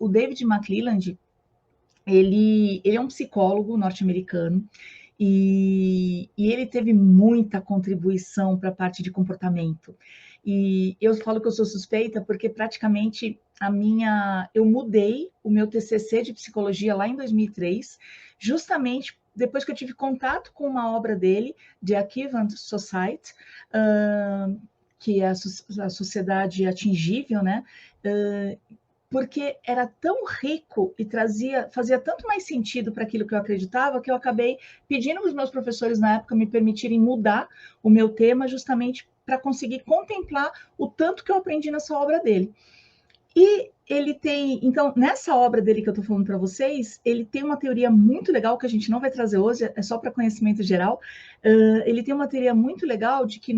o David McClelland, ele é um psicólogo norte-americano, e ele teve muita contribuição para a parte de comportamento. E eu falo que eu sou suspeita porque praticamente eu mudei o meu TCC de psicologia lá em 2003, justamente depois que eu tive contato com uma obra dele, The Achievement Society, que é a sociedade atingível, né? Porque era tão rico e fazia tanto mais sentido para aquilo que eu acreditava, que eu acabei pedindo para os meus professores na época me permitirem mudar o meu tema, justamente para conseguir contemplar o tanto que eu aprendi nessa obra dele. E ele tem, então, nessa obra dele que eu estou falando para vocês, ele tem uma teoria muito legal que a gente não vai trazer hoje, é só para conhecimento geral. Ele tem uma teoria muito legal de que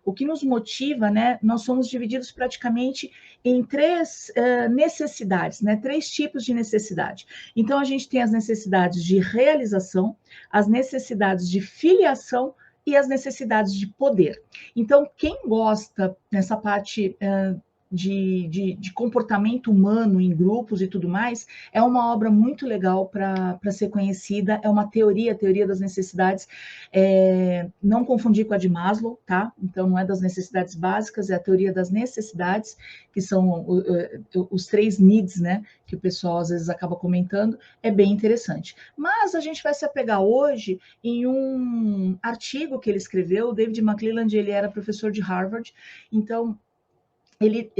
o que nos motiva, né, nós somos divididos praticamente em três necessidades, né, três tipos de necessidade. Então, a gente tem as necessidades de realização, as necessidades de filiação e as necessidades de poder. Então, quem gosta nessa parte de comportamento humano em grupos e tudo mais, é uma obra muito legal para ser conhecida, é uma teoria, a teoria das necessidades, não confundir com a de Maslow, tá? Então, não é das necessidades básicas, é a teoria das necessidades, que são os 3 needs, né, que o pessoal às vezes acaba comentando, é bem interessante. Mas a gente vai se apegar hoje em um artigo que ele escreveu. O David McClelland, ele era professor de Harvard, então ele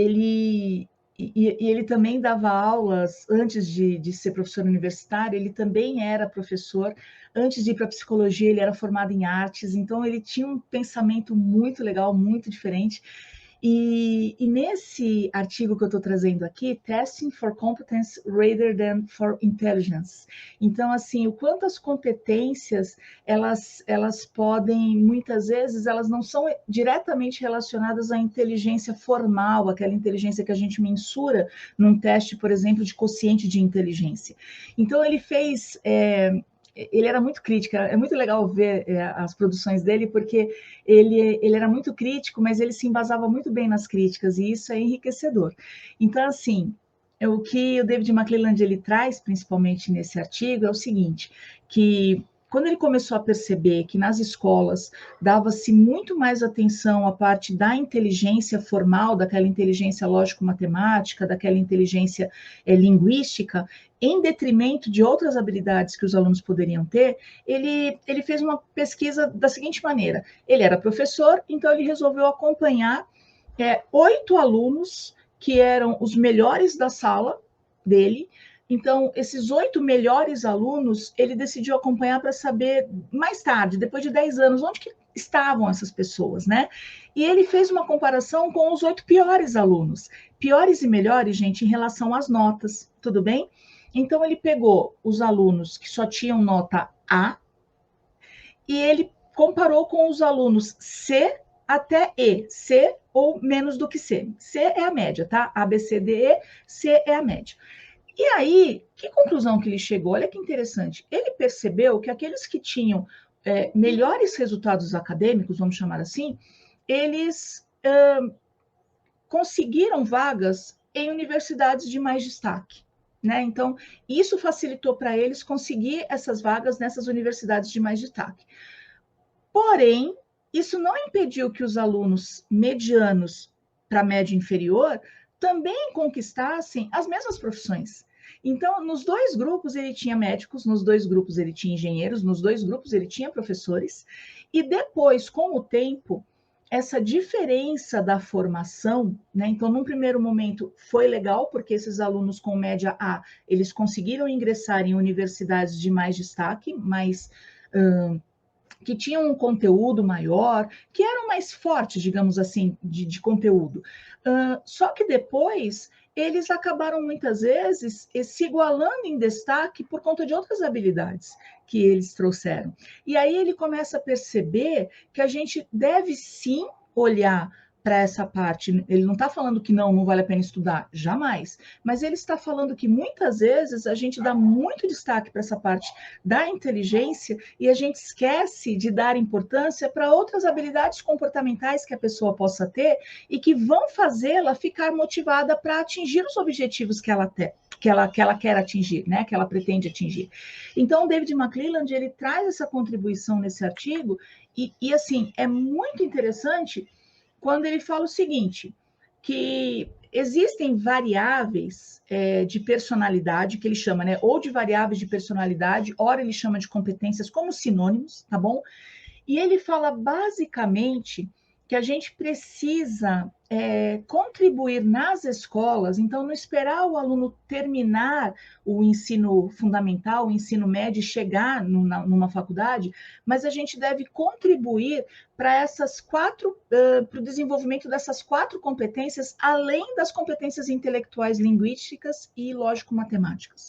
também dava aulas antes de ser professor universitário, ele também era professor. Antes de ir para a psicologia, ele era formado em artes, então ele tinha um pensamento muito legal, muito diferente. E nesse artigo que eu estou trazendo aqui, Testing for Competence Rather than for Intelligence. Então, assim, o quanto as competências, elas podem, muitas vezes, elas não são diretamente relacionadas à inteligência formal, aquela inteligência que a gente mensura num teste, por exemplo, de quociente de inteligência. Então, ele era muito crítico, é muito legal ver as produções dele, porque ele era muito crítico, mas ele se embasava muito bem nas críticas, e isso é enriquecedor. Então, assim, o que o David McClelland ele traz, principalmente nesse artigo, é o seguinte, que quando ele começou a perceber que nas escolas dava-se muito mais atenção à parte da inteligência formal, daquela inteligência lógico-matemática, daquela inteligência linguística, em detrimento de outras habilidades que os alunos poderiam ter, ele fez uma pesquisa da seguinte maneira: ele era professor, então ele resolveu acompanhar 8 alunos que eram os melhores da sala dele. Então, esses 8 melhores alunos, ele decidiu acompanhar para saber, mais tarde, depois de 10 anos, onde que estavam essas pessoas, né? E ele fez uma comparação com os 8 piores alunos. Piores e melhores, gente, em relação às notas, tudo bem? Então, ele pegou os alunos que só tinham nota A e ele comparou com os alunos C até E, C ou menos do que C. C é a média, tá? A, B, C, D, E, C é a média. E aí, que conclusão que ele chegou? Olha que interessante. Ele percebeu que aqueles que tinham melhores resultados acadêmicos, vamos chamar assim, eles conseguiram vagas em universidades de mais destaque. Né? Então, isso facilitou para eles conseguir essas vagas nessas universidades de mais destaque. Porém, isso não impediu que os alunos medianos para média inferior também conquistassem as mesmas profissões. Então, nos 2 grupos ele tinha médicos, nos 2 grupos ele tinha engenheiros, nos 2 grupos ele tinha professores, e depois, com o tempo, essa diferença da formação, né? Então, num primeiro momento foi legal, porque esses alunos com média A, eles conseguiram ingressar em universidades de mais destaque, que tinham um conteúdo maior, que eram mais fortes, digamos assim, de conteúdo. Só que depois eles acabaram muitas vezes se igualando em destaque por conta de outras habilidades que eles trouxeram. E aí ele começa a perceber que a gente deve sim olhar para essa parte. Ele não está falando que não vale a pena estudar, jamais. Mas ele está falando que muitas vezes a gente dá muito destaque para essa parte da inteligência e a gente esquece de dar importância para outras habilidades comportamentais que a pessoa possa ter e que vão fazê-la ficar motivada para atingir os objetivos que ela que ela quer atingir, né? Que ela pretende atingir. Então, o David McClelland, ele traz essa contribuição nesse artigo, e assim, é muito interessante quando ele fala o seguinte, que existem variáveis de personalidade, que ele chama, né, ou de variáveis de personalidade, ora ele chama de competências como sinônimos, tá bom? E ele fala basicamente que a gente precisa contribuir nas escolas, então não esperar o aluno terminar o ensino fundamental, o ensino médio e chegar numa faculdade, mas a gente deve contribuir para essas quatro, para o desenvolvimento dessas quatro competências, além das competências intelectuais linguísticas e lógico-matemáticas.